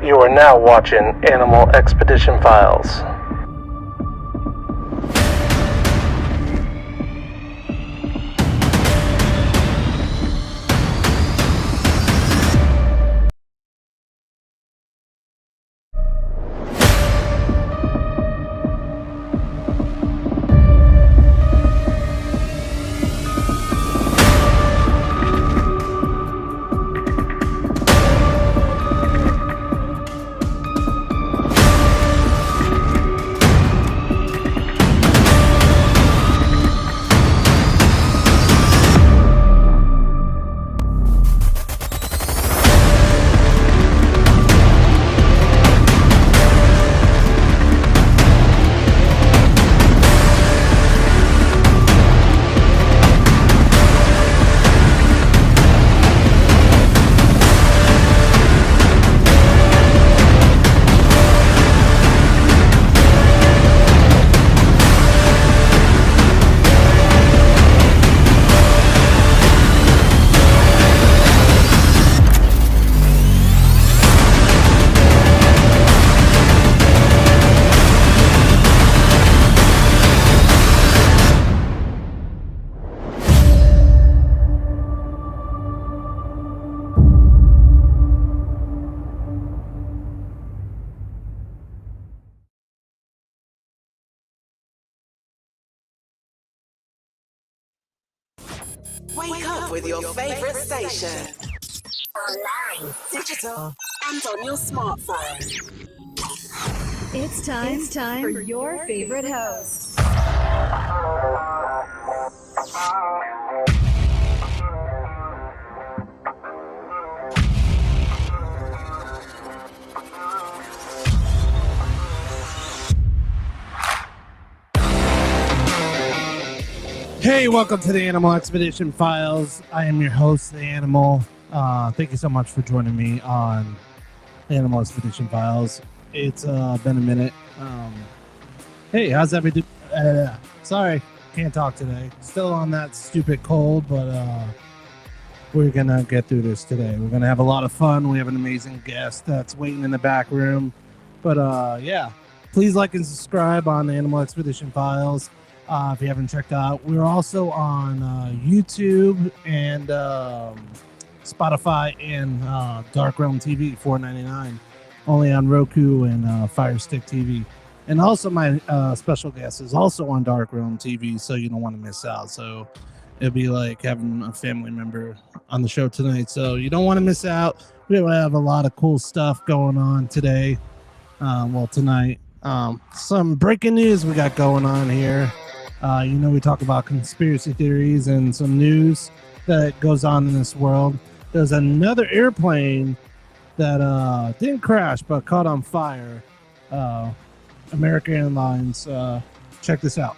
You are now watching Animal Expedition Files. Wake up with your favorite station. Online, digital, and on your smartphone. It's time for your favorite host. Hey, welcome to the Animal Expedition Files. I am your host, The Animal. Thank you so much for joining me on Animal Expedition Files. It's been a minute. Hey, how's everything? Sorry, can't talk today. Still on that stupid cold, but we're going to get through this today. We're going to have a lot of fun. We have an amazing guest that's waiting in the back room. But yeah, please like and subscribe on Animal Expedition Files. If you haven't checked out, we're also on YouTube and Spotify and Dark Realm TV, $4.99, only on Roku and Fire Stick TV. And also my special guest is also on Dark Realm TV, so you don't want to miss out. So it'll be like having a family member on the show tonight. So you don't want to miss out. We have a lot of cool stuff going on today. Tonight. Some breaking news we got going on here. We talk about conspiracy theories and some news that goes on in this world. There's another airplane that didn't crash but caught on fire. American Airlines. Check this out.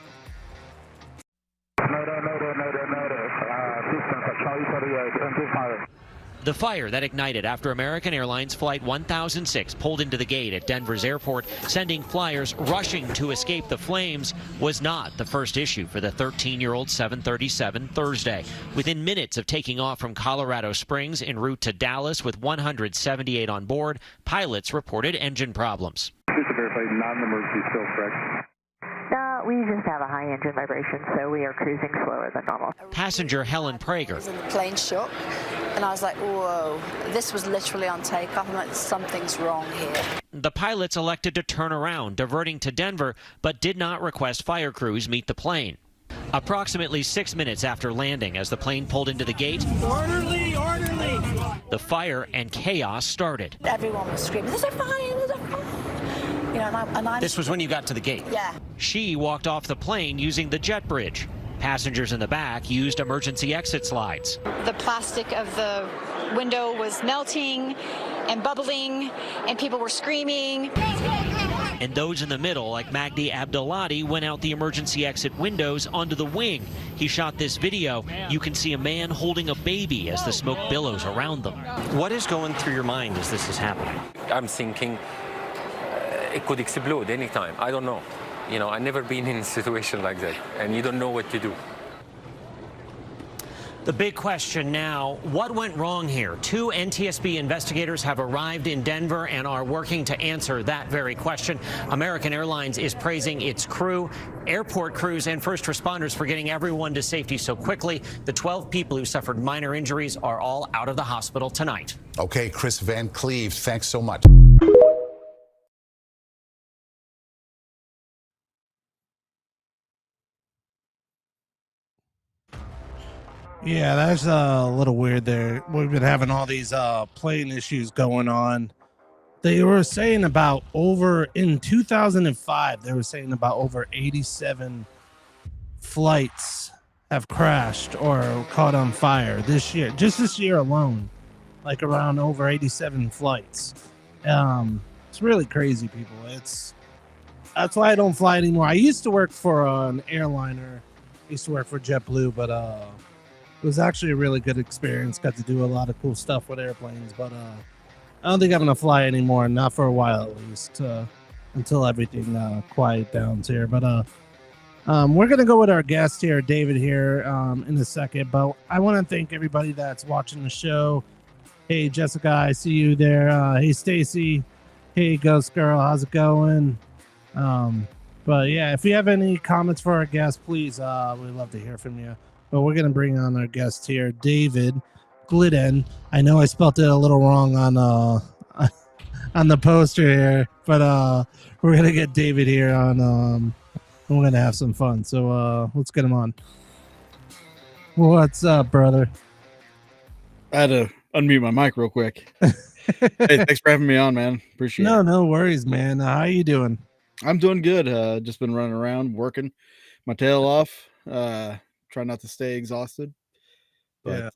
The fire that ignited after American Airlines Flight 1006 pulled into the gate at Denver's airport, sending flyers rushing to escape the flames, was not the first issue for the 13-year-old 737 Thursday. Within minutes of taking off from Colorado Springs en route to Dallas with 178 on board, pilots reported engine problems. Just to verify, non-emergency still correct? We just have a high engine vibration, so we are cruising slower than normal. Passenger Helen Prager. The plane shook, and I was like, whoa, this was literally on takeoff. I'm like, something's wrong here. The pilots elected to turn around, diverting to Denver, but did not request fire crews meet the plane. Approximately 6 minutes after landing, as the plane pulled into the gate, orderly! The fire and chaos started. Everyone was screaming, there's a fire, there's a fire. This was when you got to the gate? Yeah. She walked off the plane using the jet bridge. Passengers in the back used emergency exit slides. The plastic of the window was melting and bubbling, and people were screaming. And those in the middle, like Magdi Abdullati, went out the emergency exit windows onto the wing. He shot this video. You can see a man holding a baby as the smoke billows around them. What is going through your mind as this is happening? I'm thinking it could explode anytime. I don't know. I've never been in a situation like that, and you don't know what to do. The big question now, what went wrong here? 2 NTSB investigators have arrived in Denver and are working to answer that very question. American Airlines is praising its crew, airport crews, and first responders for getting everyone to safety so quickly. The 12 people who suffered minor injuries are all out of the hospital tonight. Okay, Chris Van Cleve, thanks so much. Yeah, that's a little weird there. We've been having all these plane issues going on. They were saying about in 2005, they were saying about over 87 flights have crashed or caught on fire this year. Just this year alone, like around over 87 flights. It's really crazy, people. That's why I don't fly anymore. I used to work for an airliner. I used to work for JetBlue, but it was actually a really good experience. Got to do a lot of cool stuff with airplanes, but I don't think I'm gonna fly anymore. Not for a while, at least, until everything quiet down here. But we're gonna go with our guest here, David, here in a second. But I want to thank everybody that's watching the show. Hey, Jessica, I see you there. Hey, Stacy. Hey, Ghost Girl, how's it going? But yeah, if you have any comments for our guest, please, we'd love to hear from you. But we're going to bring on our guest here, David Glidden. I know I spelled it a little wrong on the poster here, but we're going to get David here on, and we're going to have some fun. So let's get him on. What's up, brother? I had to unmute my mic real quick. Hey, thanks for having me on, man. Appreciate it. No worries, man. How you doing? I'm doing good. Just been running around, working my tail off. Try not to stay exhausted, but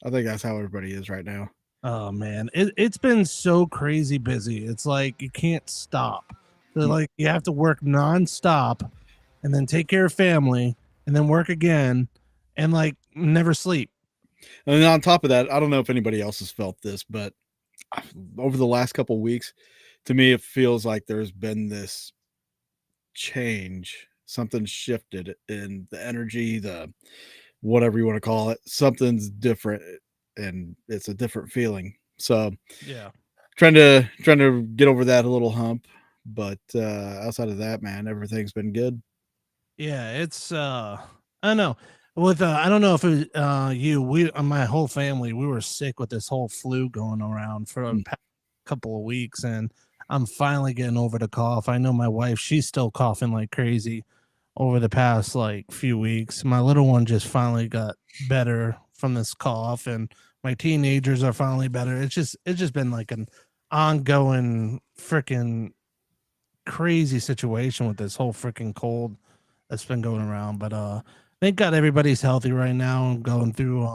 I think that's how everybody is right now. Oh man, it's been so crazy busy. It's like you can't stop. So like you have to work nonstop, and then take care of family, and then work again, and like never sleep. And on top of that, I don't know if anybody else has felt this, but over the last couple of weeks, to me, it feels like there's been this change. Something shifted in the energy, the whatever you want to call it. Something's different, and it's a different feeling. So yeah, trying to get over that a little hump. But outside of that, man, everything's been good. Yeah, it's I don't know. With I don't know if it my whole family, we were sick with this whole flu going around for a couple of weeks, and I'm finally getting over the cough. I know my wife, she's still coughing like crazy over the past like few weeks. My little one just finally got better from this cough, and my teenagers are finally better. It's just been like an ongoing freaking crazy situation with this whole freaking cold that's been going around. But thank God everybody's healthy right now and going through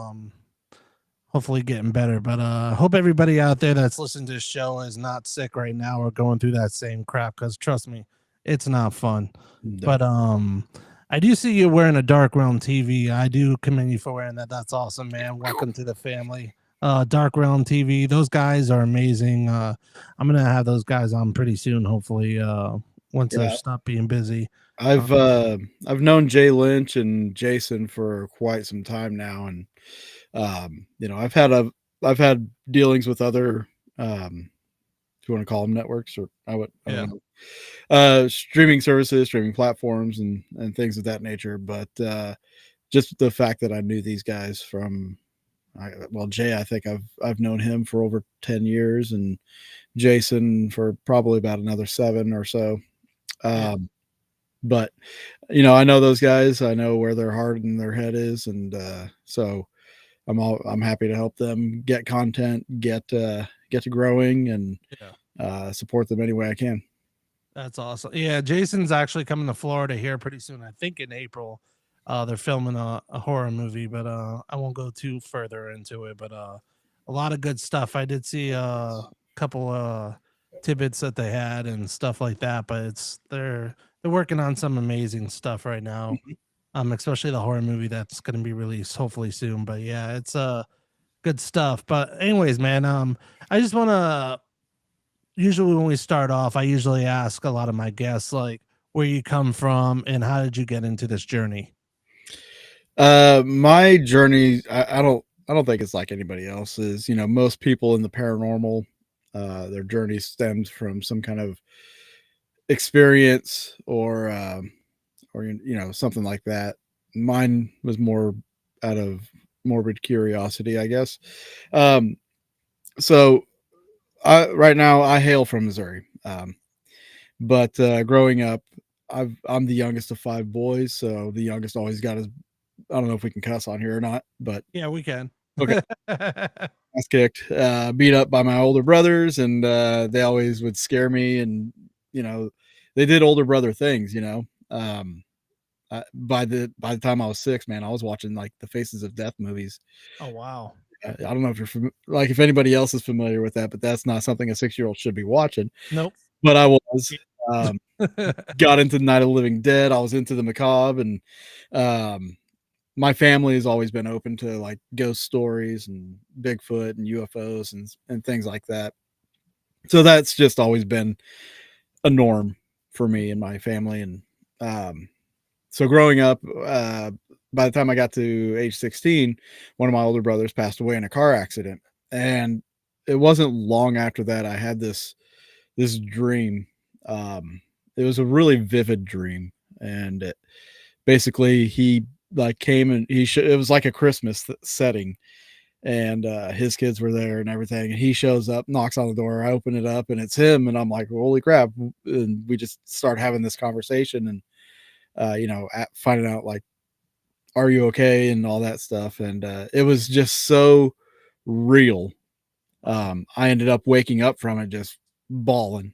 hopefully getting better. But hope everybody out there that's listening to this show is not sick right now or going through that same crap, because trust me, it's not fun. No. But I do see you wearing a Dark Realm TV. I do commend you for wearing that. That's awesome, man. Welcome to the family. Dark Realm TV, those guys are amazing. I'm gonna have those guys on pretty soon, hopefully, once they stop being busy. I've known Jay Lynch and Jason for quite some time now, and I've had dealings with other if you want to call them networks, or I don't know, streaming services, streaming platforms, and things of that nature. But just the fact that I knew these guys from, Jay, I think I've known him for over 10 years, and Jason for probably about another 7 or so. But I know those guys. I know where their heart and their head is, and so I'm happy to help them get content, get to growing, and support them any way I can. That's awesome. Yeah, Jason's actually coming to Florida here pretty soon. I think in April. They're filming a horror movie, but I won't go too further into it. But a lot of good stuff. I did see a couple tidbits that they had and stuff like that. But they're working on some amazing stuff right now. Especially the horror movie that's going to be released hopefully soon. But yeah, it's good stuff. But anyways, man, I just want to. Usually when we start off, I usually ask a lot of my guests like where you come from and how did you get into this journey. My journey, I don't think it's like anybody else's. You know, most people in the paranormal, their journey stems from some kind of experience or something like that. Mine was more out of morbid curiosity, I guess. Um, so right now I hail from Missouri, but growing up, I'm the youngest of five boys, so the youngest always got his. I don't know if we can cuss on here or not, but Yeah, we can. okay. Ass kicked, beat up by my older brothers, and they always would scare me, and you know, they did older brother things. By the time I was 6, man, I was watching like the Faces of Death movies. Oh wow. I don't know if you're like if anybody else is familiar with that, but that's not something a 6-year-old should be watching. Nope. But I was. Um, got into Night of the Living Dead. I was into the macabre, and my family has always been open to like ghost stories and Bigfoot and UFOs and things like that. So that's just always been a norm for me and my family. And so growing up, by the time I got to age 16, one of my older brothers passed away in a car accident. And it wasn't long after that I had this dream. It was a really vivid dream, and basically he like came and it was like a Christmas setting, and his kids were there and everything, and he shows up, knocks on the door, I open it up, and it's him, and I'm like, holy crap. And we just start having this conversation, and finding out like, are you okay, and all that stuff. And it was just so real. I ended up waking up from it just bawling.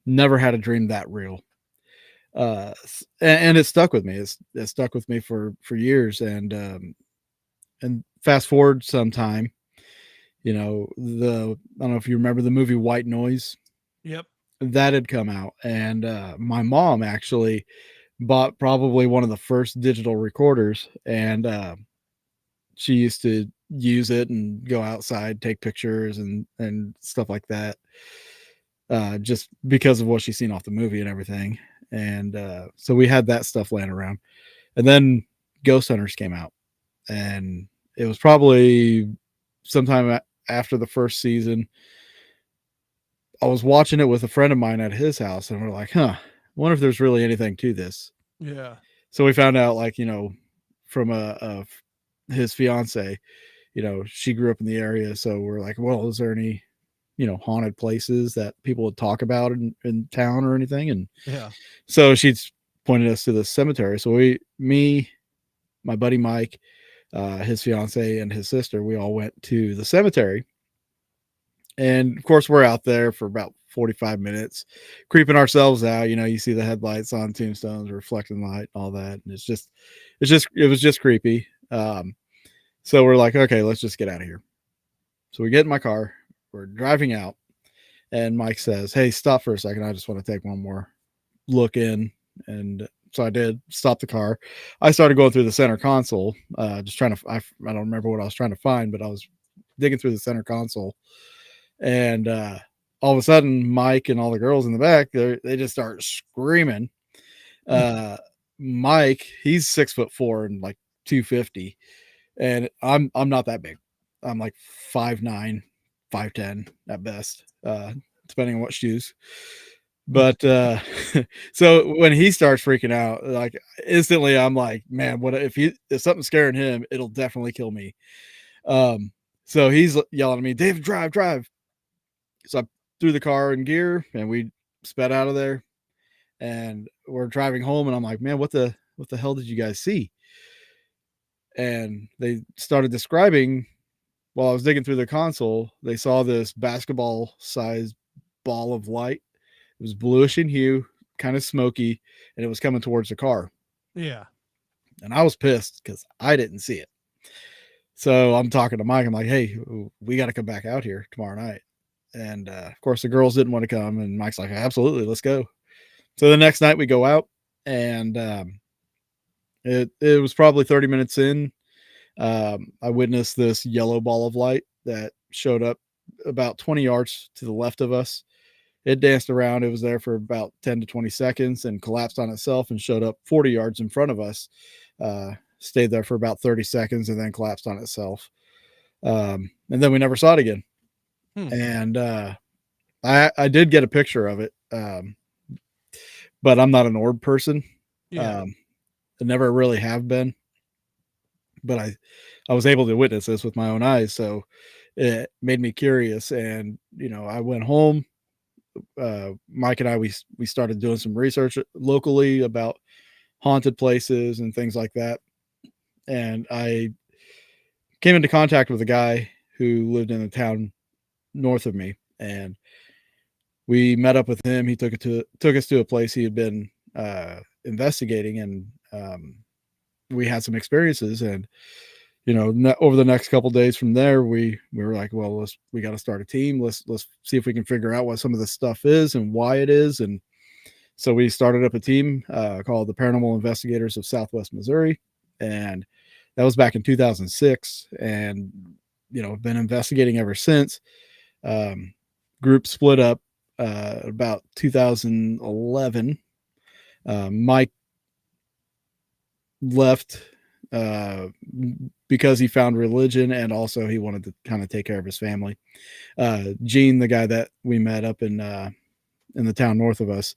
Never had a dream that real. And it stuck with me. It stuck with me for years. And fast forward sometime, I don't know if you remember the movie White Noise. Yep. That had come out, and my mom actually bought probably one of the first digital recorders, and she used to use it and go outside, take pictures and stuff like that, just because of what she's seen off the movie and everything. And so we had that stuff laying around, and then Ghost Hunters came out, and it was probably sometime after the first season. I was watching it with a friend of mine at his house, and we're like, I wonder if there's really anything to this. Yeah. So we found out, like, from his fiance, she grew up in the area. So we're like, well, is there any, haunted places that people would talk about in town or anything? And yeah. So she's pointed us to the cemetery. So me, my buddy Mike, his fiance, and his sister, we all went to the cemetery. And of course, we're out there for about 45 minutes, creeping ourselves out. You see the headlights on tombstones, reflecting light, all that. And it was just creepy. So we're like, okay, let's just get out of here. So we get in my car, we're driving out, and Mike says, hey, stop for a second. I just want to take one more look in. And so I did stop the car. I started going through the center console, just trying to, I don't remember what I was trying to find, but I was digging through the center console. And all of a sudden, Mike and all the girls in the back, they just start screaming. Mike, he's 6'4" and like 250, and I'm not that big. I'm like 5'9", 5'10" at best, depending on what shoes. But so when he starts freaking out, like instantly, I'm like, man, what if something's scaring him? It'll definitely kill me. So he's yelling at me, Dave, drive. So I threw the car in gear and we sped out of there, and we're driving home, and I'm like, man, what the hell did you guys see? And they started describing, while I was digging through the console, they saw this basketball sized ball of light. It was bluish in hue, kind of smoky, and it was coming towards the car. Yeah. And I was pissed because I didn't see it. So I'm talking to Mike. I'm like, hey, we got to come back out here tomorrow night. And of course, the girls didn't want to come. And Mike's like, absolutely, let's go. So the next night we go out, and it was probably 30 minutes in. I witnessed this yellow ball of light that showed up about 20 yards to the left of us. It danced around. It was there for about 10 to 20 seconds and collapsed on itself and showed up 40 yards in front of us, stayed there for about 30 seconds and then collapsed on itself. And then we never saw it again. And I did get a picture of it, but I'm not an orb person. Yeah. I never really have been, but I was able to witness this with my own eyes, so it made me curious. And I went home. Mike and I we started doing some research locally about haunted places and things like that. And I came into contact with a guy who lived in a town north of me, and we met up with him. He took us to a place he had been investigating, and we had some experiences. And over the next couple days from there, we were like, well, we got to start a team. Let's see if we can figure out what some of this stuff is and why it is. And so we started up a team called the Paranormal Investigators of Southwest Missouri, and that was back in 2006. And been investigating ever since. Group split up about 2011. Mike left because he found religion, and also he wanted to kind of take care of his family. Gene, the guy that we met up in the town north of us,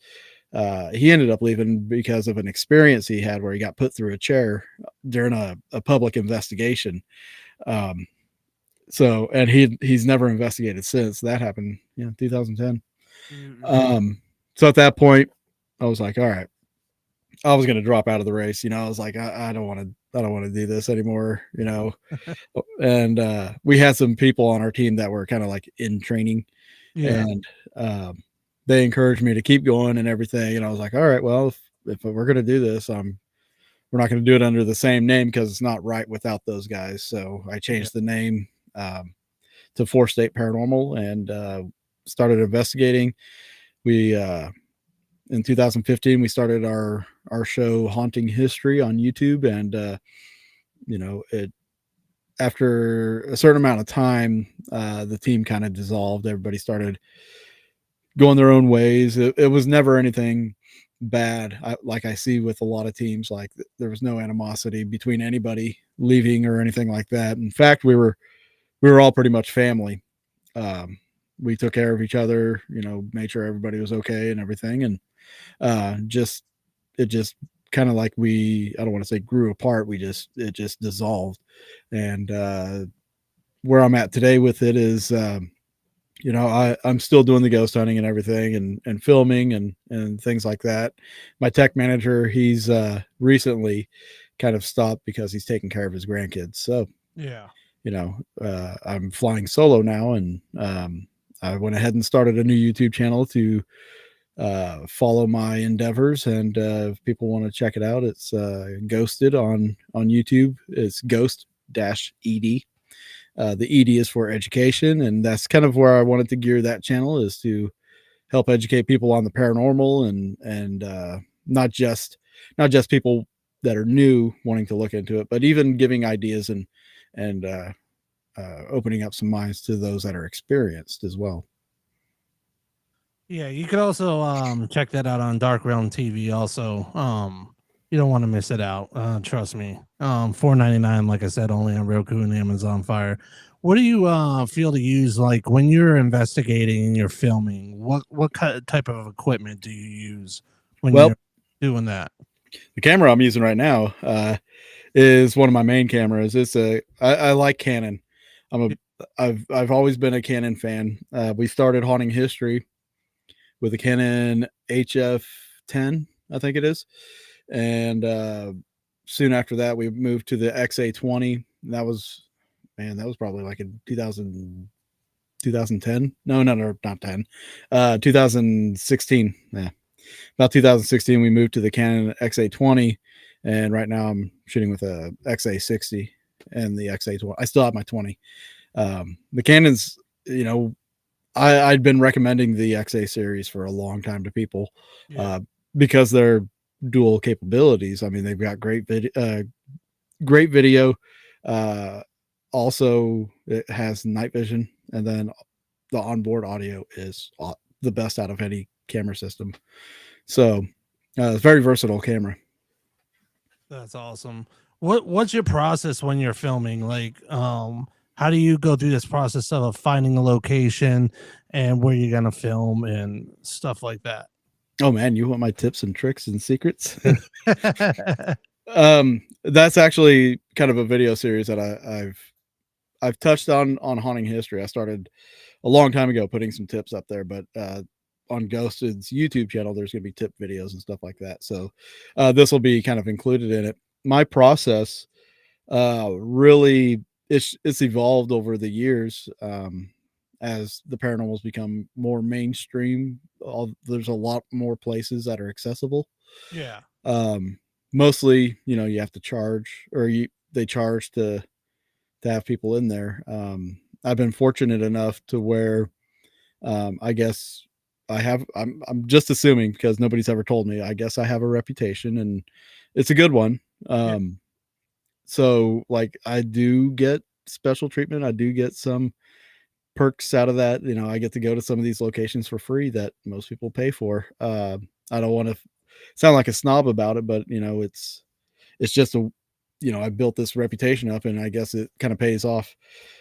he ended up leaving because of an experience he had where he got put through a chair during a public investigation. So, and he's never investigated since. That happened, 2010. So at that point, I was like, all right, I was going to drop out of the race. I was like, I don't want to do this anymore, and we had some people on our team that were kind of like in training, and they encouraged me to keep going and everything. And I was like, all right, well, if we're going to do this, we're not going to do it under the same name because it's not right without those guys. So I changed the name to Four State Paranormal and started investigating. We in 2015 we started our show Haunting History on YouTube, and it after a certain amount of time the team kind of dissolved. Everybody started going their own ways. It was never anything bad. Like I see with a lot of teams, like there was no animosity between anybody leaving or anything like that. In fact, we were all pretty much family. We took care of each other, made sure everybody was okay and everything. And it just kind of like I don't want to say grew apart. It just dissolved. And where I'm at today with it is, I'm still doing the ghost hunting and everything and filming and things like that. My tech manager, he's recently kind of stopped because he's taking care of his grandkids. So, I'm flying solo now, and I went ahead and started a new YouTube channel to follow my endeavors. And if people want to check it out, it's Ghosted on YouTube. It's Ghost-ED. The ED is for education, and that's kind of where I wanted to gear that channel, is to help educate people on the paranormal and not just people that are new wanting to look into it, but even giving ideas and opening up some minds to those that are experienced as well. Yeah, you could also check that out on Dark Realm TV. Also, you don't want to miss it out. Trust me. $4.99, like I said, only on Roku and Amazon Fire. What do you feel to use, like when you're investigating and you're filming? What type of equipment do you use when you're doing that? The camera I'm using right now is one of my main cameras. I like Canon. I've always been a Canon fan. We started Haunting History with a Canon HF10, I think it is. And soon after that, we moved to the XA20. That was probably like in 2010. No, not 10. 2016. Yeah. About 2016, we moved to the Canon XA20. And right now I'm shooting with a XA60 and the XA20. I still have my 20. The Canons, I'd been recommending the XA series for a long time to people because they're dual capabilities. I mean, they've got great video. Also, it has night vision, and then the onboard audio is the best out of any camera system. So, it's a very versatile camera. That's awesome. What's your process when you're filming? Like, how do you go through this process of finding a location and where you're gonna film and stuff like that? Oh man, you want my tips and tricks and secrets? That's actually kind of a video series that I've touched on haunting history. I started a long time ago putting some tips up there, but on Ghosted's YouTube channel, there's going to be tip videos and stuff like that. So this will be kind of included in it. My process really it's evolved over the years as the paranormal's become more mainstream. There's a lot more places that are accessible. Yeah. Mostly, you have to charge, or they charge to have people in there. I've been fortunate enough to where I guess I'm just assuming because nobody's ever told me. I guess I have a reputation and it's a good one. So like I do get special treatment. I do get some perks out of that. I get to go to some of these locations for free that most people pay for. I don't want to sound like a snob about it, but it's just I built this reputation up and I guess it kind of pays off.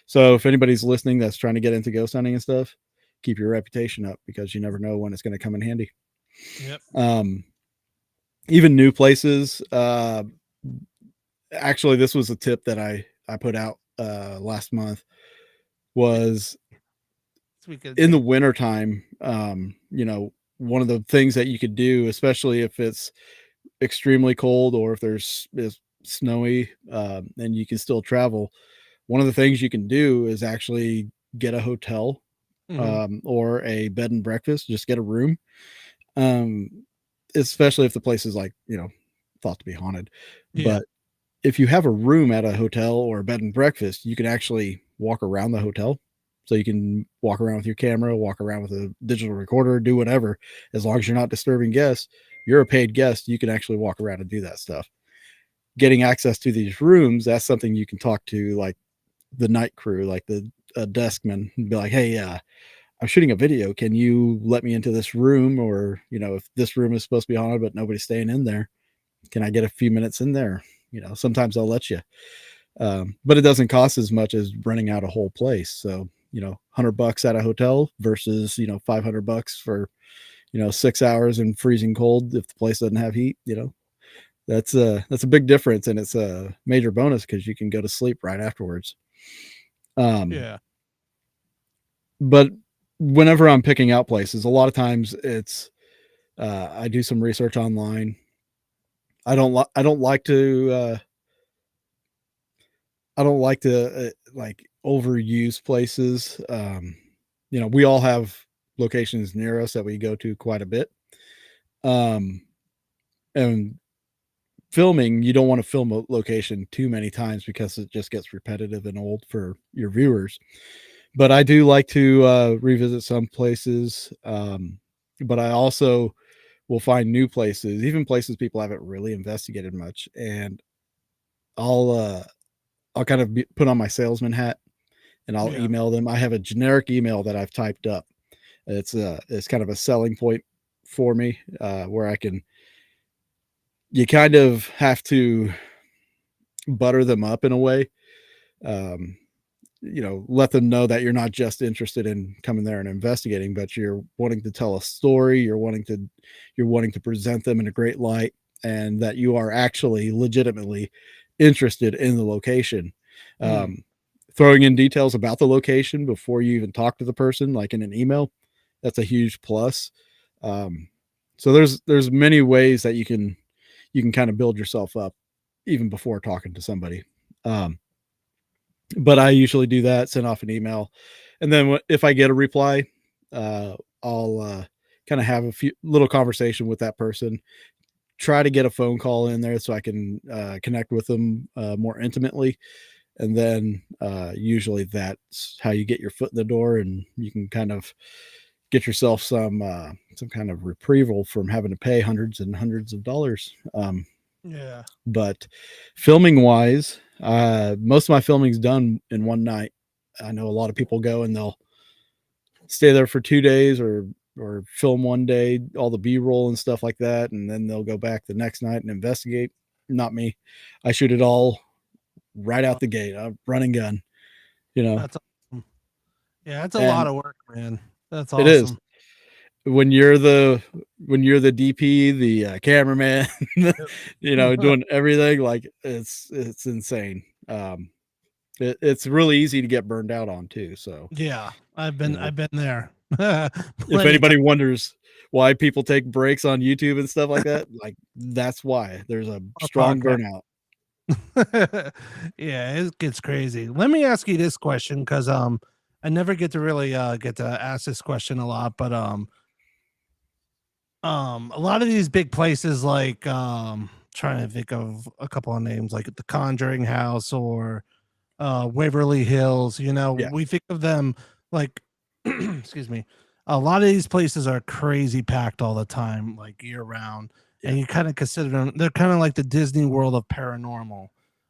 So if anybody's listening that's trying to get into ghost hunting and stuff, keep your reputation up because you never know when it's going to come in handy. Yep. Even new places. Actually, this was a tip that I put out last month was in the wintertime. One of the things that you could do, especially if it's extremely cold or if it's snowy and you can still travel, one of the things you can do is actually get a hotel or a bed and breakfast. Just get a room, especially if the place is like thought to be haunted. But if you have a room at a hotel or a bed and breakfast, you can actually walk around the hotel. So you can walk around with your camera, walk around with a digital recorder, do whatever. As long as you're not disturbing guests, you're a paid guest, you can actually walk around and do that stuff. Getting access to these rooms, that's something you can talk to like the night crew, like the deskman, and be like, hey, I'm shooting a video. Can you let me into this room? Or, if this room is supposed to be haunted, but nobody's staying in there, can I get a few minutes in there? Sometimes they'll let you. But it doesn't cost as much as renting out a whole place. So, $100 at a hotel versus, $500 for, 6 hours in freezing cold. If the place doesn't have heat, that's a big difference. And it's a major bonus because you can go to sleep right afterwards. But whenever I'm picking out places, a lot of times it's, I do some research online. I don't like to like overuse places. We all have locations near us that we go to quite a bit. And filming, you don't want to film a location too many times because it just gets repetitive and old for your viewers. But I do like to revisit some places. But I also will find new places, even places people haven't really investigated much. And I'll kind of put on my salesman hat and I'll email them. I have a generic email that I've typed up. It's kind of a selling point for me, where you kind of have to butter them up in a way. Let them know that you're not just interested in coming there and investigating, but you're wanting to tell a story. You're wanting to present them in a great light, and that you are actually legitimately interested in the location. Throwing in details about the location before you even talk to the person, like in an email, that's a huge plus. So there's many ways that you can kind of build yourself up even before talking to somebody. But I usually do that, send off an email. And then if I get a reply, I'll kind of have a few little conversation with that person, try to get a phone call in there so I can connect with them more intimately. And then usually that's how you get your foot in the door, and you can kind of get yourself some kind of retrieval from having to pay hundreds and hundreds of dollars. But filming wise, most of my filming's done in one night. I know a lot of people go and they'll stay there for 2 days or film one day, all the B-roll and stuff like that, and then they'll go back the next night and investigate. not me. I shoot it all right out the gate. I'm running gun, you know. That's awesome. Yeah, it's a lot And of work, man. That's it is. awesome. When you're the DP, the cameraman, you know, doing everything, like it's insane. It's really easy to get burned out on too. So Yeah, I've you been know, there. if Plenty of anybody wonders why people take breaks on YouTube and stuff like that, like that's why there's a strong podcast. burnout. Yeah, it gets crazy. Let me ask you this question, because I never get to really get to ask this question a lot, but a lot of these big places, like trying to think of a couple of names, like the Conjuring House or Waverly Hills, you know, Yeah. we think of them like excuse me. A lot of these places are crazy packed all the time, like year round. And you kind of consider them, they're kind of like the Disney World of paranormal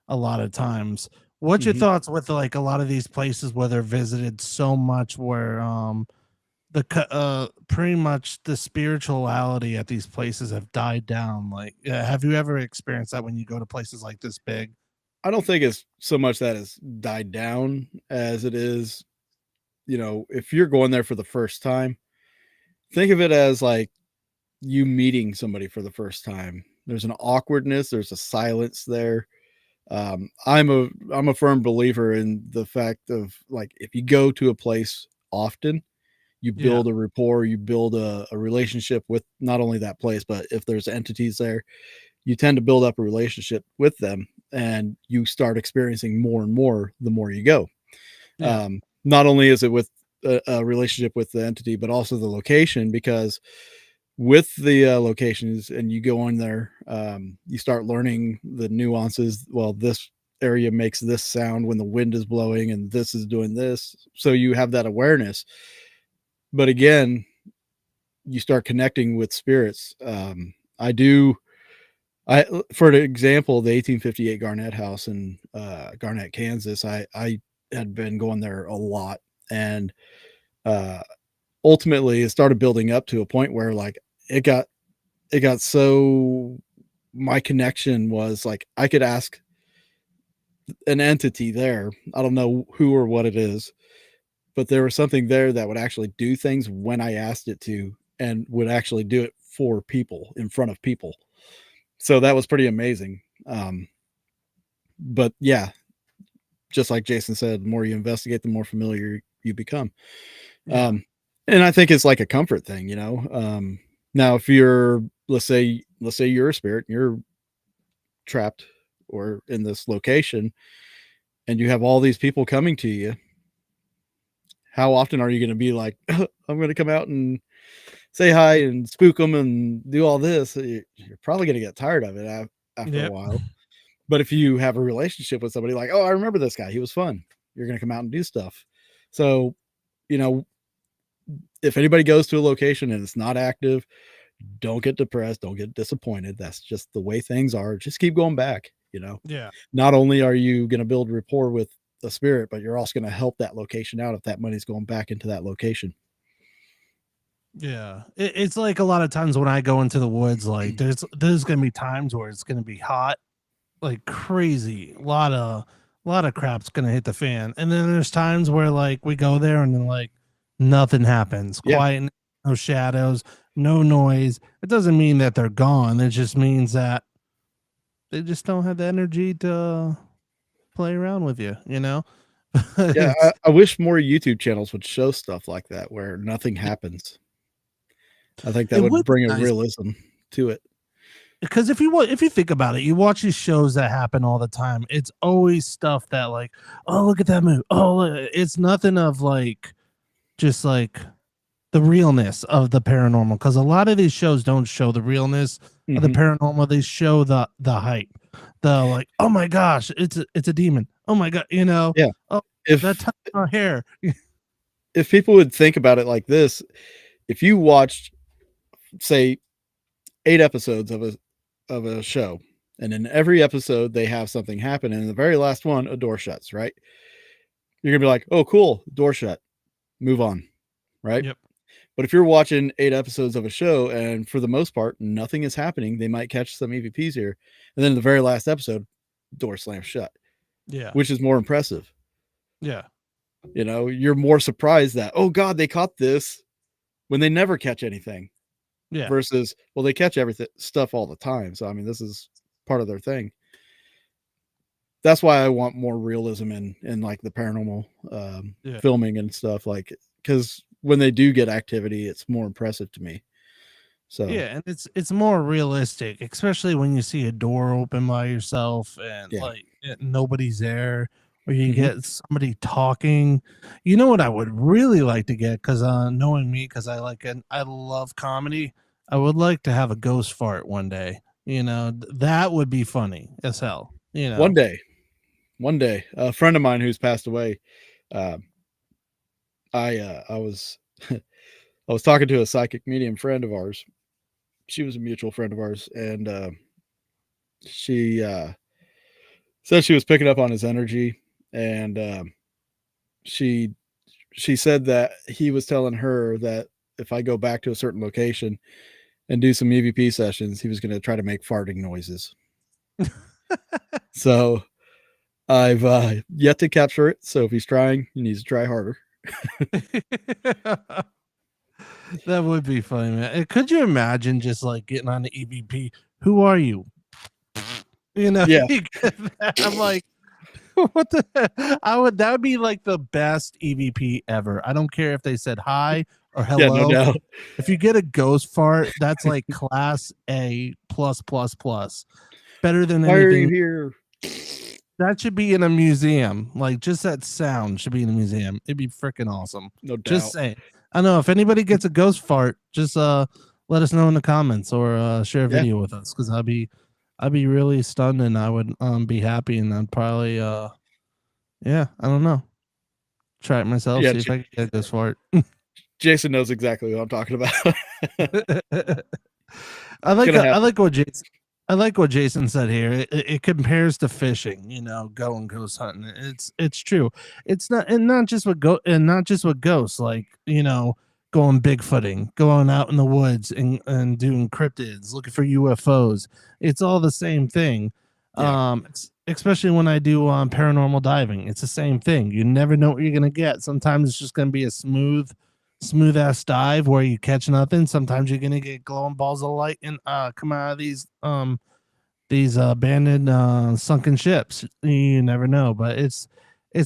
a lot of times. What's your Mhm. thoughts with like a lot of these places where they're visited so much, where pretty much the spirituality at these places have died down? Like, have you ever experienced that when you go to places like this big? I don't think it's so much that it's died down as it is, you know, if you're going there for the first time, think of it as like you meeting somebody for the first time. There's an awkwardness, there's a silence there. I'm a firm believer in the fact of, like, if you go to a place often, you Yeah. build a rapport, you build a relationship with not only that place, but if there's entities there, you tend to build up a relationship with them, and you start experiencing more and more the more you go. Yeah. Not only is it with a relationship with the entity, but also the location, because with the locations and you go in there, you start learning the nuances. Well, this area makes this sound when the wind is blowing, and this is doing this. So you have that awareness. But again, you start connecting with spirits. I do. For an example, the 1858 Garnett House in Garnett, Kansas. I had been going there a lot, and uh, ultimately it started building up to a point where, like, it got so, my connection was like I could ask an entity there. I don't know who or what it is, but there was something there that would actually do things when I asked it to, and would actually do it for people, in front of people. So that was pretty amazing. But yeah, just like Jason said, the more you investigate, the more familiar you become. Yeah. And I think it's like a comfort thing, you know. Now, if you're, let's say you're a spirit, and you're trapped or in this location, and you have all these people coming to you, how often are you going to be like, I'm going to come out and say hi and spook them and do all this? You're probably going to get tired of it after a Yep. while. But if you have a relationship with somebody, like, oh, I remember this guy, he was fun, you're going to come out and do stuff. So, you know, if anybody goes to a location and it's not active, don't get depressed, don't get disappointed. That's just the way things are. Just keep going back, you know. Yeah. Not only are you going to build rapport with the spirit, but you're also going to help that location out if that money's going back into that location. Yeah. It's like a lot of times when I go into the woods, like there's gonna be times where it's gonna be hot, like crazy. A lot of crap's gonna hit the fan. And then there's times where like we go there and then like nothing happens. Yeah. Quiet, no shadows, no noise. It doesn't mean that they're gone. It just means that they just don't have the energy to play around with you, you know? Yeah, I wish more YouTube channels would show stuff like that where nothing happens. I think that It would would be bring a nice. realism to it. Because if you think about it, you watch these shows that happen all the time. It's always stuff that like, oh, look at that move. Oh, it's nothing of like just like the realness of the paranormal. Because a lot of these shows don't show the realness of the Mhm. paranormal. They show the hype. The like, oh my gosh, it's a demon. Oh my god, you know. Yeah. Oh, that If time hair. if people would think about it like this, if you watched, say, 8 episodes of a show, and in every episode they have something happen, and in the very last one a door shuts, right? You're gonna be like, oh cool, door shut, move on, right? Yep. But if you're watching 8 episodes of a show and for the most part nothing is happening, they might catch some EVPs here, and then the very last episode, door slams shut. Yeah. Which is more impressive. Yeah. You know, you're more surprised that, oh God, they caught this when they never catch anything. Yeah. Versus, well, they catch everything stuff all the time. So I mean, this is part of their thing. That's why I want more realism in like the paranormal filming and stuff, like, because when they do get activity, it's more impressive to me. So yeah, and it's more realistic, especially when you see a door open by yourself and like nobody's there, or you get somebody talking. You know what I would really like to get, because knowing me, because I love comedy, I would like to have a ghost fart one day. You know, that would be funny as hell. You know, one day, a friend of mine who's passed away, I was I was talking to a psychic medium friend of ours. She was a mutual friend of ours, and she said she was picking up on his energy, and she said that he was telling her that if I go back to a certain location and do some EVP sessions, he was going to try to make farting noises. So I've yet to capture it. So if he's trying, he needs to try harder. That would be funny, man. Could you imagine just like getting on the EVP? Who are you? You know, yeah. I'm like, what the? That would be like the best EVP ever. I don't care if they said hi or hello. Yeah, no doubt. If you get a ghost fart, that's like class A plus plus plus. Better than Why anything. are you here? That should be in a museum. Like, just that sound should be in a museum. It'd be freaking awesome. No doubt. Just saying. I know if anybody gets a ghost fart, just let us know in the comments, or share a video with us, because I'd be really stunned, and I would be happy, and I'd probably I don't know, try it myself, see if I can get a ghost fart. Jason knows exactly what I'm talking about. I like what Jason said here. It compares to fishing, you know, going ghost hunting. It's true. It's not just with ghosts, like, you know, going bigfooting, going out in the woods and doing cryptids, looking for UFOs. It's all the same thing. Yeah. Especially when I do paranormal diving, it's the same thing. You never know what you're gonna get. Sometimes it's just gonna be a smooth ass dive where you catch nothing. Sometimes you're gonna get glowing balls of light and come out of these abandoned sunken ships. You never know, but it's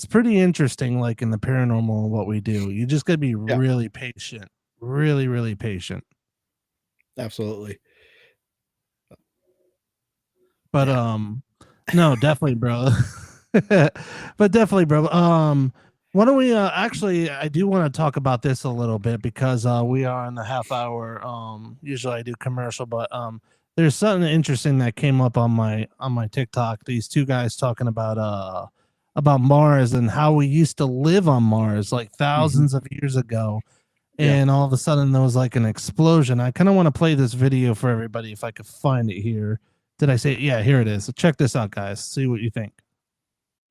pretty interesting, like in the paranormal, what we do. You just gotta be really patient, really patient. Absolutely. But no, definitely, bro. But definitely, bro. Why don't we actually, I do want to talk about this a little bit, because we are in the half hour. Usually I do commercial, but there's something interesting that came up on my TikTok. These two guys talking about Mars and how we used to live on Mars like thousands of years ago. And all of a sudden there was like an explosion. I kind of want to play this video for everybody if I could find it here. Did I say it? Yeah, here it is. So check this out, guys. See what you think.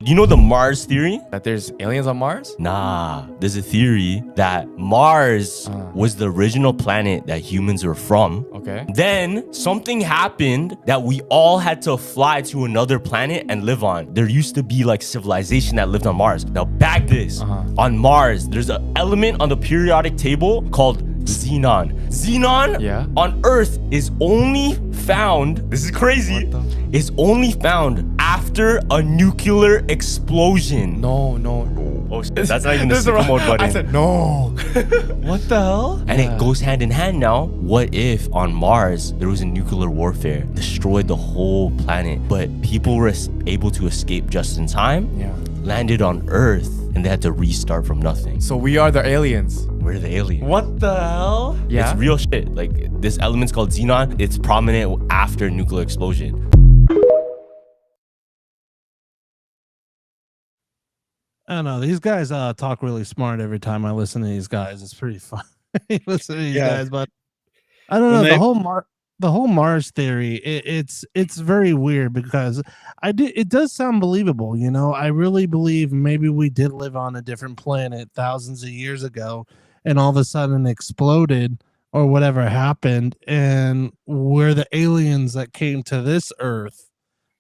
You know the Mars theory? That there's aliens on Mars? Nah, there's a theory that Mars was the original planet that humans were from. Okay. Then something happened that we all had to fly to another planet and live on. There used to be like civilization that lived on Mars. Now bag this. On Mars, there's an element on the periodic table called xenon. Xenon on Earth is only found, this is crazy, is only found after a nuclear explosion. No. Oh shit, that's not even the sicko mode button. I said no. What the hell? And it goes hand in hand now. What if on Mars there was a nuclear warfare, destroyed the whole planet, but people were able to escape just in time, landed on Earth, and they had to restart from nothing. So we are the aliens. We're the aliens. What the hell? Yeah. It's real shit. Like, this element's called xenon. It's prominent after nuclear explosion. I don't know. These guys talk really smart every time I listen to these guys. It's pretty fun. Listen to these guys, but I don't know. The whole Mars theory, it's very weird, because it does sound believable, you know. I really believe maybe we did live on a different planet thousands of years ago, and all of a sudden exploded or whatever happened, and we're the aliens that came to this Earth.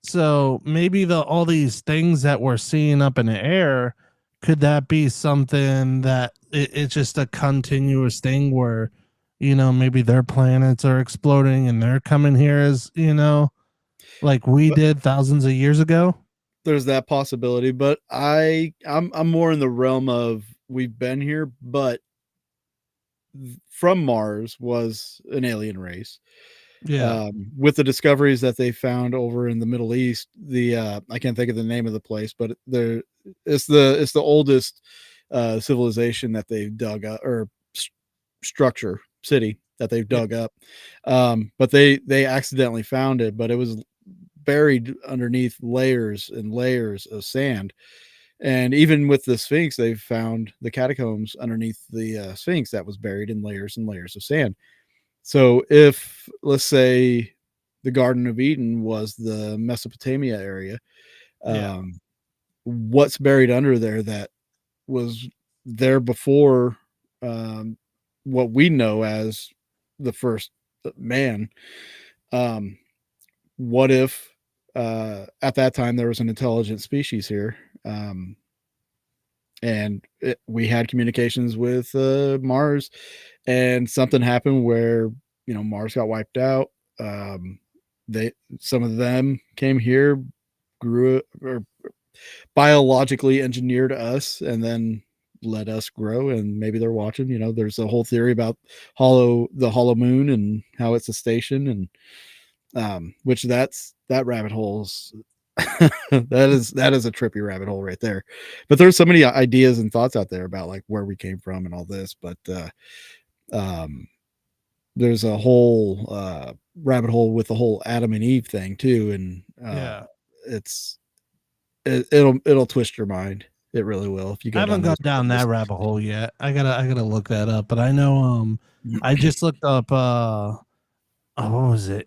So maybe all these things that we're seeing up in the air, could that be something that it's just a continuous thing where, maybe their planets are exploding and they're coming here as, like we did thousands of years ago? There's that possibility, but I'm more in the realm of we've been here, but from Mars was an alien race. Yeah. With the discoveries that they found over in the Middle East, I can't think of the name of the place, but it's the oldest civilization that they've dug up, or structure city that they've dug up. But they accidentally found it, but it was buried underneath layers and layers of sand. And even with the Sphinx, they've found the catacombs underneath the Sphinx that was buried in layers and layers of sand. So if, let's say, the Garden of Eden was the Mesopotamia area, what's buried under there that was there before what we know as the first man? What if at that time there was an intelligent species here, and we had communications with Mars, and something happened where Mars got wiped out. Some of them came here, grew, or biologically engineered us, and then let us grow, and maybe they're watching. There's a whole theory about the hollow moon and how it's a station, and which that rabbit hole's that is a trippy rabbit hole right there. But there's so many ideas and thoughts out there about like where we came from and all this, but there's a whole rabbit hole with the whole Adam and Eve thing too, and it'll twist your mind. It really will. If you go, I haven't gone down that rabbit hole yet. I gotta look that up. But I know I just looked up what was it?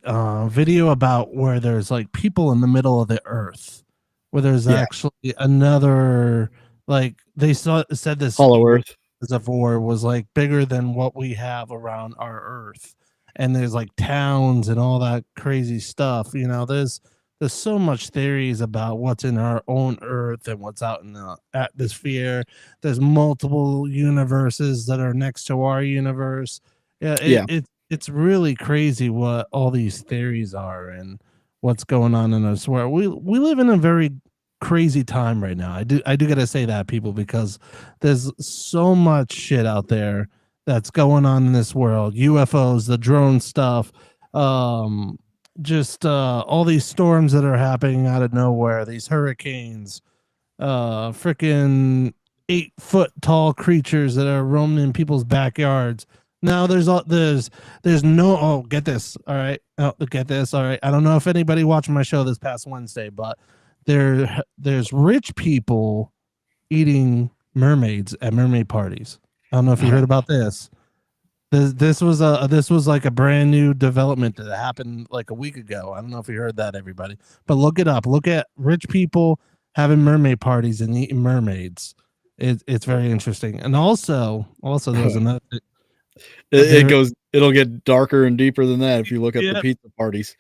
Video about where there's like people in the middle of the earth, where there's actually another, like they said this hollow earth reservoir was like bigger than what we have around our earth, and there's like towns and all that crazy stuff. There's so much theories about what's in our own earth and what's out in the atmosphere. There's multiple universes that are next to our universe. It's really crazy what all these theories are and what's going on in this world. We live in a very crazy time right now. I do gotta say that, people, because there's so much shit out there that's going on in this world. UFOs, the drone stuff, just all these storms that are happening out of nowhere, these hurricanes, freaking 8-foot tall creatures that are roaming in people's backyards. Now there's no, oh, get this. All right. Oh, get this. All right. I don't know if anybody watched my show this past Wednesday, but there's rich people eating mermaids at mermaid parties. I don't know if you heard about this. This was like a brand new development that happened like a week ago. I don't know if you heard that, everybody, but look it up. Look at rich people having mermaid parties and eating mermaids. It's very interesting. And also there was another. It'll get darker and deeper than that if you look at the pizza parties.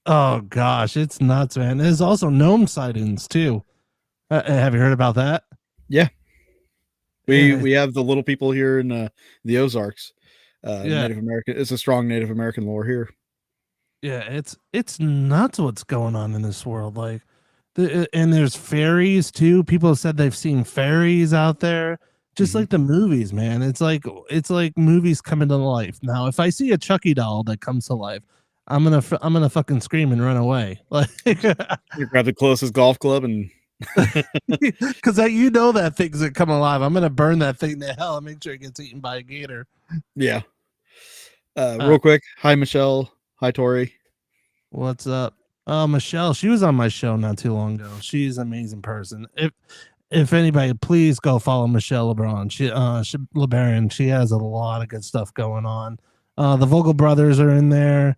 Oh gosh, it's nuts, man. There's also gnome sightings too. Have you heard about that? Yeah. We have the little people here in the Ozarks. Native American. It's a strong Native American lore here. Yeah, it's nuts what's going on in this world. Like, and there's fairies too. People have said they've seen fairies out there, just like the movies, man. It's like movies coming to life. Now, if I see a Chucky doll that comes to life, I'm gonna fucking scream and run away. Like, you grab the closest golf club and. Because that thing's gonna come alive. I'm gonna burn that thing to hell and make sure it gets eaten by a gator. Yeah. Real quick. Hi, Michelle. Hi, Tori. What's up? Michelle, she was on my show not too long ago. She's an amazing person. If anybody, please go follow Michelle LeBron. LeBaron. She has a lot of good stuff going on. The Vogel brothers are in there.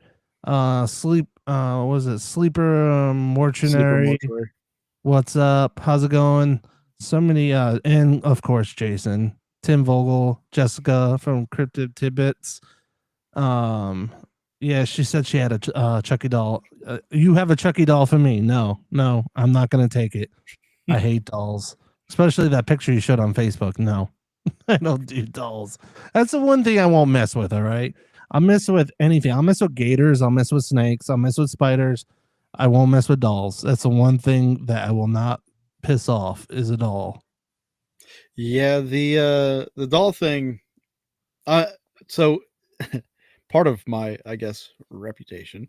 Sleeper Mortuary. What's up? How's it going? So many, and of course, Jason. Tim Vogel, Jessica from Cryptid Tidbits. Yeah, she said she had a Chucky doll. You have a Chucky doll for me? No, I'm not gonna take it. I hate dolls, especially that picture you showed on Facebook. No, I don't do dolls. That's the one thing I won't mess with. All right, I'll mess with anything. I'll mess with gators. I'll mess with snakes. I'll mess with spiders. I won't mess with dolls. That's the one thing that I will not piss off is a doll. Yeah, the doll thing. So part of my, I guess, reputation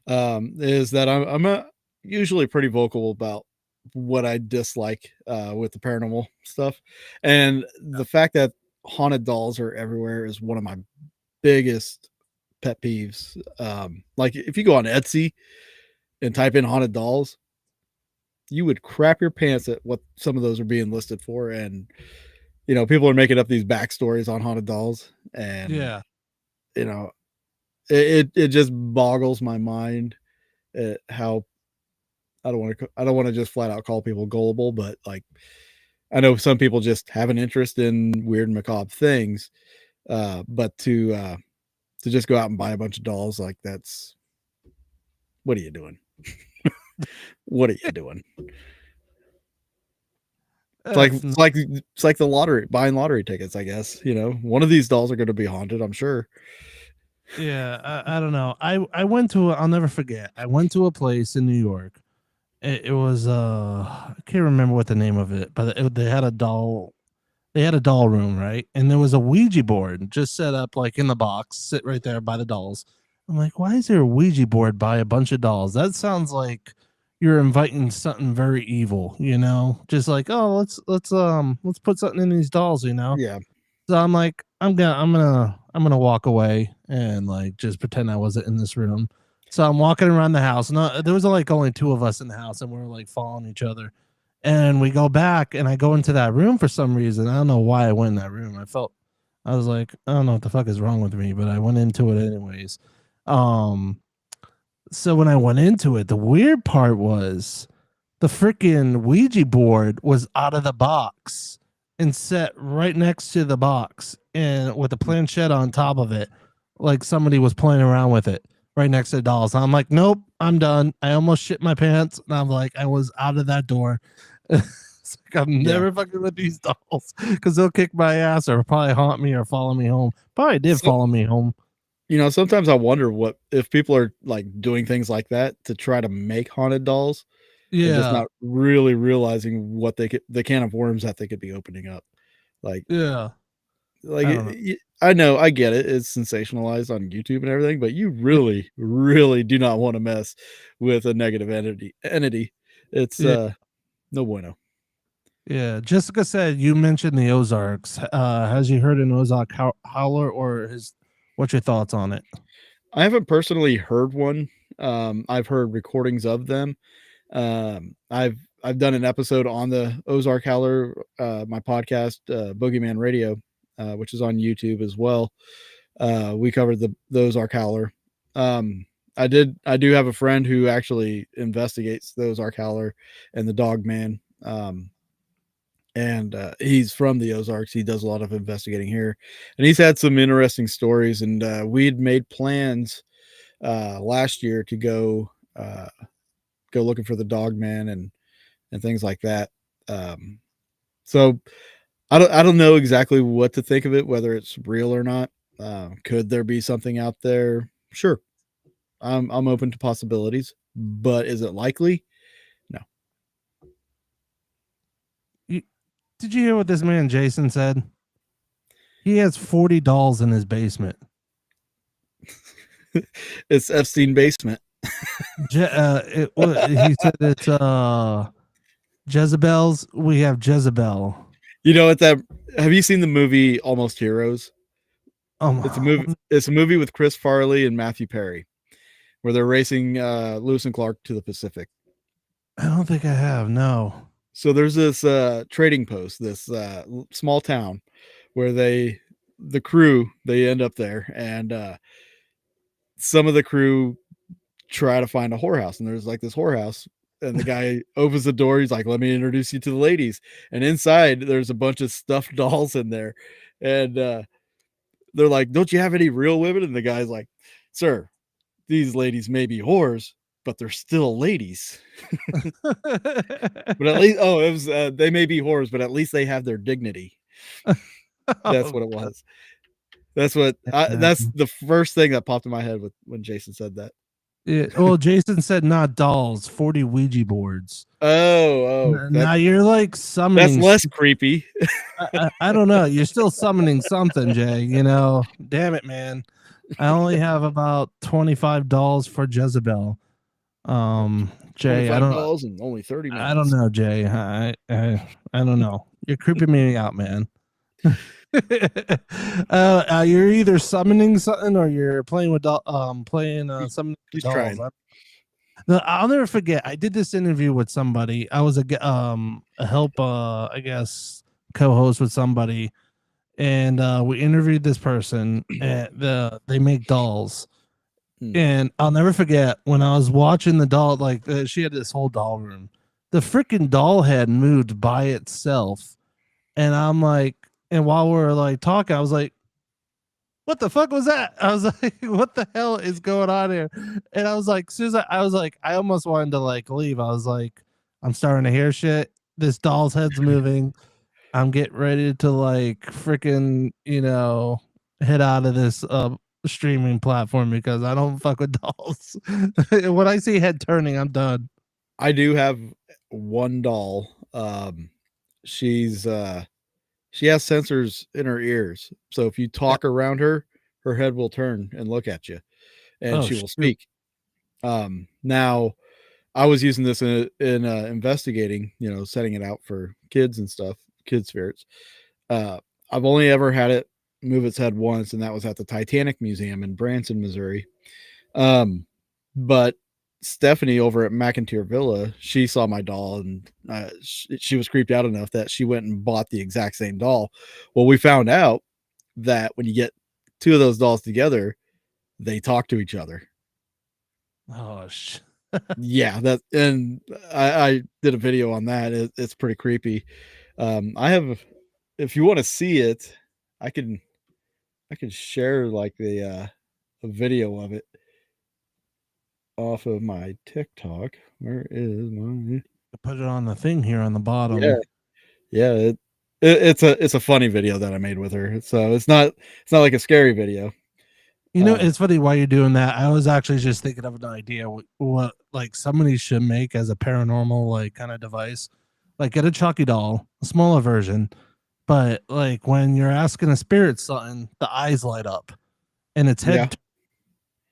is that I'm usually pretty vocal about what I dislike with the paranormal stuff, and the fact that haunted dolls are everywhere is one of my biggest pet peeves. Like if you go on Etsy and type in haunted dolls, you would crap your pants at what some of those are being listed for, and people are making up these backstories on haunted dolls, and Yeah. you know it just boggles my mind at how I don't want to just flat out call people gullible, but like I know some people just have an interest in weird macabre things, but to just go out and buy a bunch of dolls, like that's what are you doing? What are you doing? It's like the lottery, buying lottery tickets, I guess. One of these dolls are going to be haunted, I'm sure. Yeah, I don't know. I went to I'll never forget. I went to a place in New York. It was I can't remember what the name of it, but they had a doll. They had a doll room, right? And there was a Ouija board just set up like in the box, sit right there by the dolls. I'm like, why is there a Ouija board by a bunch of dolls? That sounds like you're inviting something very evil, Just like, oh, let's put something in these dolls, Yeah. So I'm like, I'm gonna walk away and like just pretend I wasn't in this room. So I'm walking around the house. No, there was like only two of us in the house, and we are like following each other. And we go back, and I go into that room for some reason. I don't know why I went in that room. I was like, I don't know what the fuck is wrong with me, but I went into it anyways. So when I went into it, the weird part was the freaking Ouija board was out of the box and set right next to the box and with a planchette on top of it, like somebody was playing around with it right next to the dolls. I'm like, nope, I'm done. I almost shit my pants, and I'm like, I was out of that door. It's like I'm never fucking with these dolls because they'll kick my ass or probably haunt me or follow me home. Probably did follow me home. Sometimes I wonder what if people are like doing things like that to try to make haunted dolls. And just not really realizing what the can of worms that they could be opening up. Like, yeah, I know, I get it. It's sensationalized on YouTube and everything, but you really, really do not want to mess with a negative entity. It's no bueno. Yeah, Jessica said you mentioned the Ozarks. Has you heard an Ozark howler, or what's your thoughts on it? I haven't personally heard one. I've heard recordings of them. I've done an episode on the Ozark Howler, my podcast, Boogeyman Radio, which is on YouTube as well. We covered the Ozark Howler. I do have a friend who actually investigates the Ozark Howler and the Dog Man. And he's from the Ozarks. He does a lot of investigating here, and he's had some interesting stories. And we'd made plans last year to go looking for the Dog Man and things like that. So I don't know exactly what to think of it, whether it's real or not. Could there be something out there? Sure. I'm open to possibilities, but is it likely? No. Did you hear what this man Jason said? He has 40 dolls in his basement. It's Epstein basement. He said it's Jezebel's. We have Jezebel. Have you seen the movie Almost Heroes? It's a movie with Chris Farley and Matthew Perry, where they're racing Lewis and Clark to the Pacific. I don't think I have. No. So there's this trading post, this small town where the crew, they end up there, and some of the crew try to find a whorehouse, and there's like this whorehouse And the guy opens the door. He's like, let me introduce you to the ladies. And inside, there's a bunch of stuffed dolls in there. And they're like, don't you have any real women? And the guy's like, sir, these ladies may be whores, but they're still ladies. But at least, it was, they may be whores, but at least they have their dignity. That's what it was. That's the first thing that popped in my head when Jason said that. Yeah, well, Jason said not dolls, 40 Ouija boards. Now you're like summoning. That's less creepy. I don't know. You're still summoning something, Jay. You know, damn it, man. I only have about 25 dolls for Jezebel. Jay, I don't know. And only 30 minutes. I don't know, Jay. I don't know. You're creeping me out, man. You're either summoning something or you're playing with summoning dolls. I'll never forget. I did this interview with somebody. I was a help, I guess, co-host with somebody, and we interviewed this person. And they make dolls, and I'll never forget when I was watching the doll. Like she had this whole doll room. The freaking doll head moved by itself, and I'm like. And while we're like talking, I was like, what the fuck was that? I was like, what the hell is going on here? And I was like, Susan, I was like, I almost wanted to like leave. I was like, I'm starting to hear shit. This doll's head's moving. I'm getting ready to like freaking, head out of this streaming platform because I don't fuck with dolls. When I see head turning, I'm done. I do have one doll. She has sensors in her ears. So if you talk around her head will turn and look at you and she will speak. Now I was using this in investigating, setting it out for kids and stuff, kid spirits. I've only ever had it move its head once, and that was at the Titanic Museum in Branson, Missouri. But Stephanie over at McIntyre Villa, she saw my doll and she was creeped out enough that she went and bought the exact same doll. Well, we found out that when you get two of those dolls together, they talk to each other. Oh, yeah, that, and I did a video on that. It's pretty creepy. I have, if you want to see it, I can share like a video of it off of my TikTok. Where is my? Put it on the thing here on the bottom. Yeah. It's a funny video that I made with her. So it's not like a scary video. It's funny why you're doing that. I was actually just thinking of an idea what like somebody should make as a paranormal like kind of device. Like get a Chucky doll, a smaller version, but like when you're asking a spirit something, the eyes light up and its head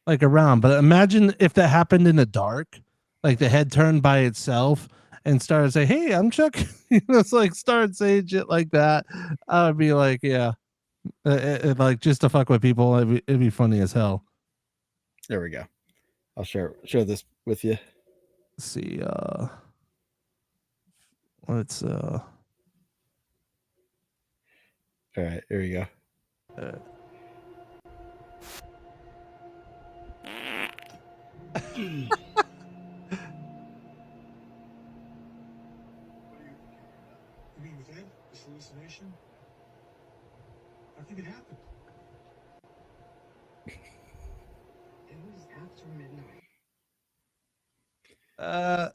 like around. But imagine if that happened in the dark, like the head turned by itself and started saying, "Hey, I'm Chuck." It's like start saying shit like that. I would be like, yeah, like just to fuck with people. It'd be funny as hell. There we go. I'll share this with you. Let's see. Let's. All right. Here you go. You mean with Ed? This hallucination? I think it happened. It was after midnight.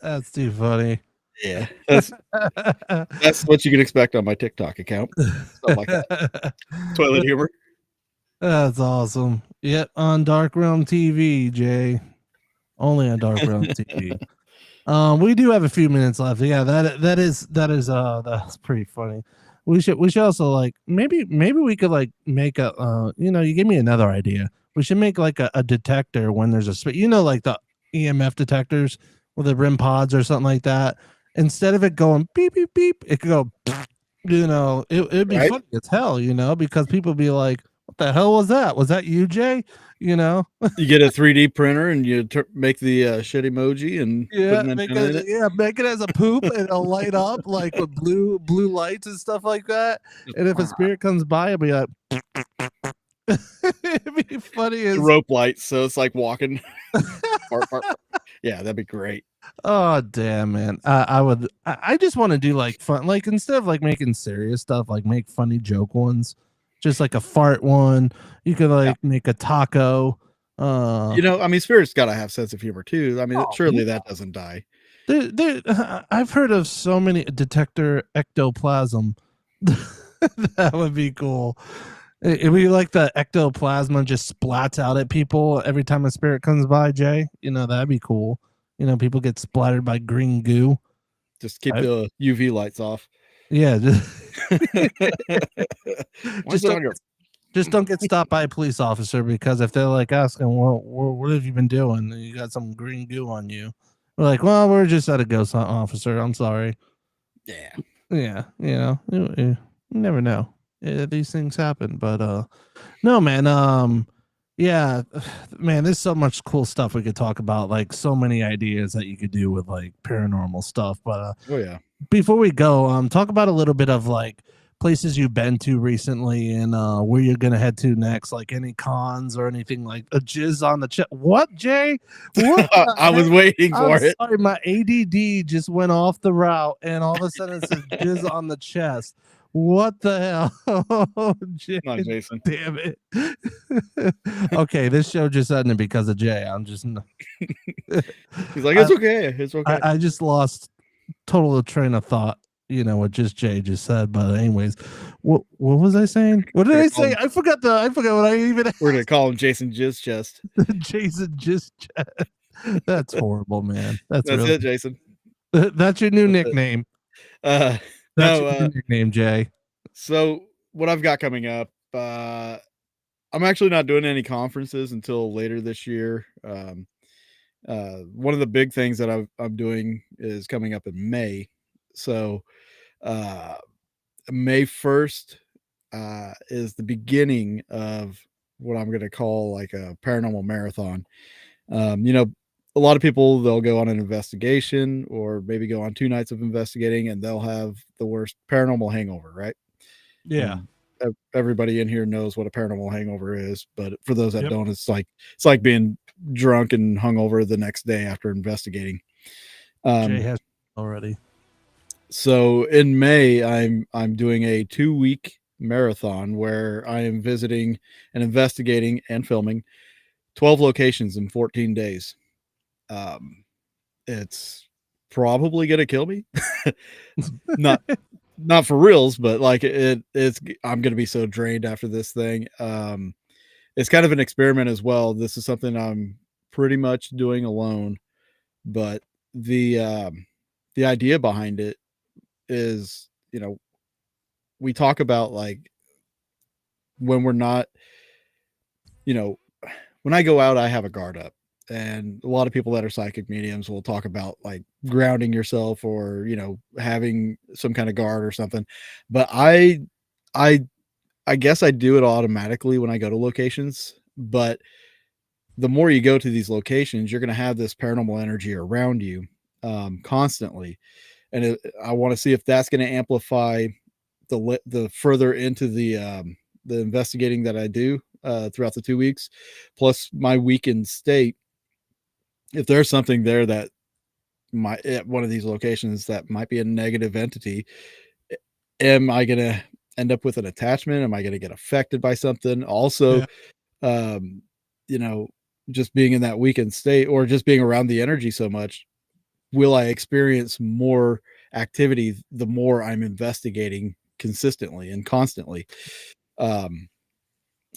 That's too funny. Yeah, that's what you can expect on my TikTok account. Stuff like that. Toilet humor. That's awesome. Yet on Dark Realm TV, Jay. Only on Dark Realm TV. We do have a few minutes left. Yeah, that is that's pretty funny. We should also like maybe we could like make a you gave me another idea. We should make like a detector when there's a like the EMF detectors with the REM pods or something like that. Instead of it going beep beep beep, it could go. It'd be funny as hell. Because people be like, "What the hell was that? Was that you, Jay?" You get a 3D printer and you make the shit emoji and make it as a poop and it'll light up like with blue lights and stuff like that. And if a spirit comes by, it'll be like, it'd be funny as rope lights. So it's like walking. Yeah, that'd be great. Oh damn, man! I would. I just want to do like fun, like instead of like making serious stuff, like make funny joke ones, just like a fart one. You could like make a taco. You know, I mean, spirits got to have sense of humor too. I mean, Oh, surely yeah. that doesn't die. I've heard of so many detector ectoplasm. That would be cool. It would be like the ectoplasma just splats out at people every time a spirit comes by, Jay. You know, that'd be cool. You know, people get splattered by green goo. Just keep the UV lights off. Yeah. Just Just don't get stopped by a police officer, because if they're like asking, well, what have you been doing? And you got some green goo on you. We're like, well, we're just at a ghost hunt, officer. I'm sorry. Yeah. Yeah. You know, you never know. These things happen, but no, man. Yeah, man, there's so much cool stuff we could talk about, like so many ideas that you could do with like paranormal stuff. But Oh yeah. before we go, talk about a little bit of like places you've been to recently and where you're gonna head to next, like any cons or anything like a jizz on the chest. What, Jay? What? I was waiting for it. Sorry, my ADD just went off the route, and all of a sudden it says jizz on the chest. What the hell? Jay, Come on, Jason. damn it. Okay, this show just ended because of Jay. I'm just He's like, it's okay. It's okay. I just lost total train of thought, you know, what just Jay just said. But anyways, what was I saying? What did I say? I forgot what I even We're gonna call him Jason Jizz Chest. Jason just that's horrible, man. That's really, it, Jason. That's your new nickname. That's your new nickname, Jay. So what I've got coming up, I'm actually not doing any conferences until later this year. One of the big things that I'm doing is coming up in May. So May 1st is the beginning of what I'm going to call like a paranormal marathon. You know, a lot of people, they'll go on an investigation or maybe go on 2 nights of investigating and they'll have the worst paranormal hangover, right? Yeah. And everybody in here knows what a paranormal hangover is, but for those that don't, it's like being drunk and hungover the next day after investigating. Jay has already. So in May, I'm doing a 2-week marathon where I am visiting and investigating and filming 12 locations in 14 days. It's probably gonna kill me. not for reals, but like it's I'm gonna be so drained after this thing. It's kind of an experiment as well. This is something I'm pretty much doing alone, but the idea behind it is, you know, we talk about like when we're not, you know, when I go out, I have a guard up, and a lot of people that are psychic mediums will talk about like grounding yourself or, you know, having some kind of guard or something. But I guess I do it automatically when I go to locations, but the more you go to these locations, you're going to have this paranormal energy around you constantly. And I want to see if that's going to amplify the further into the investigating that I do throughout the 2 weeks, plus my weekend state. If there's something there that might at one of these locations that might be a negative entity, am I going to end up with an attachment? Am I going to get affected by something? Also, you know, just being in that weekend state or just being around the energy so much, will I experience more activity the more I'm investigating consistently and constantly? How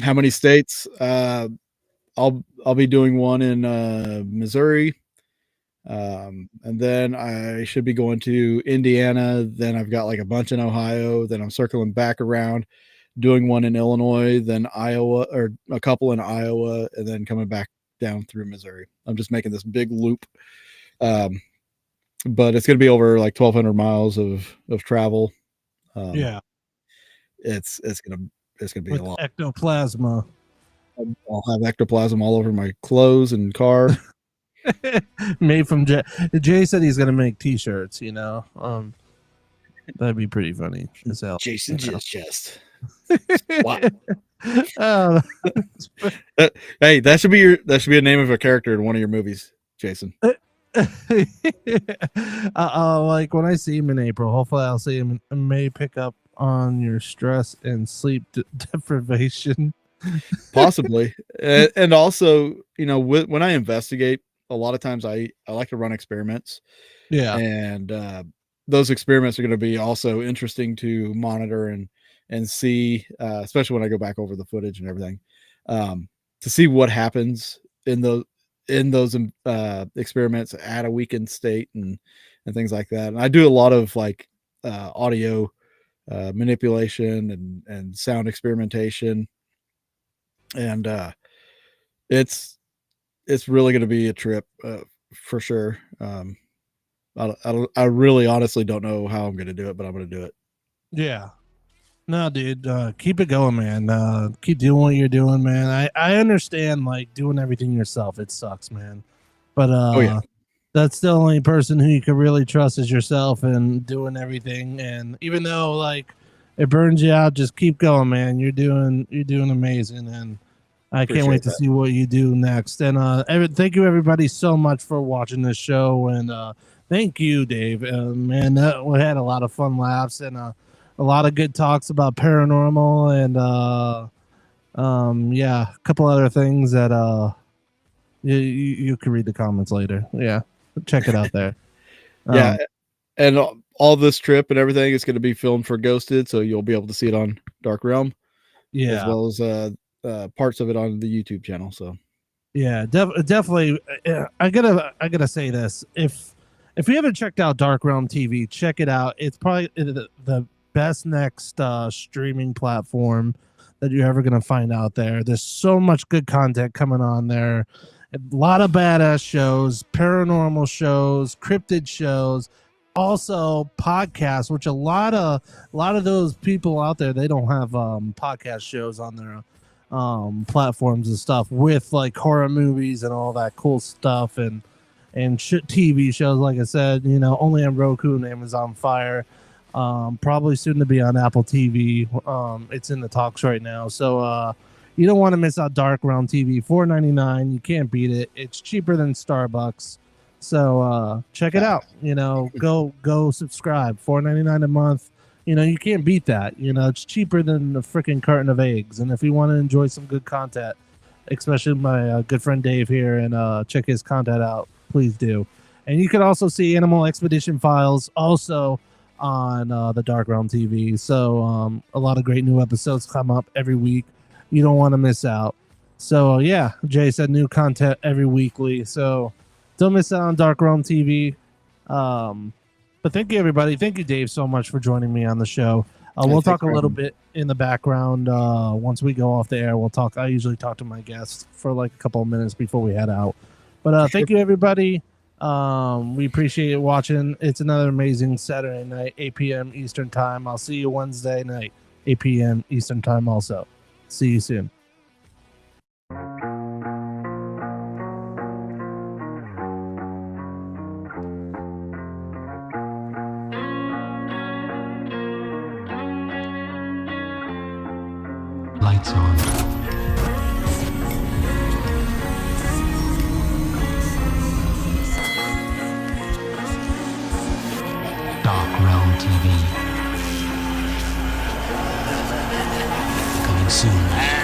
many states? I'll be doing one in Missouri, and then I should be going to Indiana. Then I've got like a bunch in Ohio. Then I'm circling back around, doing one in Illinois, then Iowa, or a couple in Iowa, and then coming back down through Missouri. I'm just making this big loop. But it's going to be over like 1,200 miles of travel. It's going to be a lot. Ectoplasma. I'll have ectoplasm all over my clothes and car. Made from Jay. Jay said he's going to make T-shirts. You know, that'd be pretty funny as hell. Jason Jizz Chest. Hey, that should be a name of a character in one of your movies, Jason. Like when I see him in April, hopefully I'll see him and may pick up on your stress and sleep deprivation. Possibly. And also, when I investigate, a lot of times I like to run experiments. Yeah. And those experiments are going to be also interesting to monitor and see, especially when I go back over the footage and everything, to see what happens in those experiments at a weakened state and things like that. And I do a lot of like audio manipulation and sound experimentation, and it's really going to be a trip for sure. I really honestly don't know how I'm going to do it, but I'm going to do it. Yeah. No, dude, keep it going, man. Keep doing what you're doing, man. I understand like doing everything yourself. It sucks, man. But yeah. That's the only person who you can really trust is yourself and doing everything. And even though like it burns you out, just keep going, man. You're doing amazing, and I can't wait to see what you do next. And thank you everybody so much for watching this show, and thank you, Dave. Man, we had a lot of fun laughs and a lot of good talks about paranormal and yeah, a couple other things that you can read the comments later. Yeah, check it out there. Yeah, and all this trip and everything is going to be filmed for Ghosted, so you'll be able to see it on Dark Realm. Yeah, as well as parts of it on the YouTube channel. So yeah, definitely. I gotta say this: if you haven't checked out Dark Realm TV, check it out. It's probably the best next streaming platform that you're ever gonna find out there. There's so much good content coming on there. A lot of badass shows, paranormal shows, cryptid shows, also podcasts, which a lot of those people out there, they don't have podcast shows on their platforms and stuff with like horror movies and all that cool stuff and TV shows. Like I said, only on Roku and Amazon Fire, probably soon to be on Apple TV. It's in the talks right now, so you don't want to miss out. Dark Realm TV, $4.99. You can't beat it. It's cheaper than Starbucks. So check it out. Go subscribe. $4.99 a month. You can't beat that. It's cheaper than a freaking carton of eggs. And if you want to enjoy some good content, especially my good friend Dave here, and check his content out, please do. And you can also see Animal Expedition Files also on the Dark Realm TV. So a lot of great new episodes come up every week. You don't want to miss out. So yeah, Jay said new content every weekly. So don't miss out on Dark Realm TV. But thank you, everybody. Thank you, Dave, so much for joining me on the show. We'll talk a little bit in the background. Once we go off the air, we'll talk. I usually talk to my guests for like a couple of minutes before we head out. But thank you, everybody. We appreciate it watching. It's another amazing Saturday night, 8 p.m. Eastern time. I'll see you Wednesday night, 8 p.m. Eastern time also. See you soon. Lights on. Dark Realm TV. Coming soon.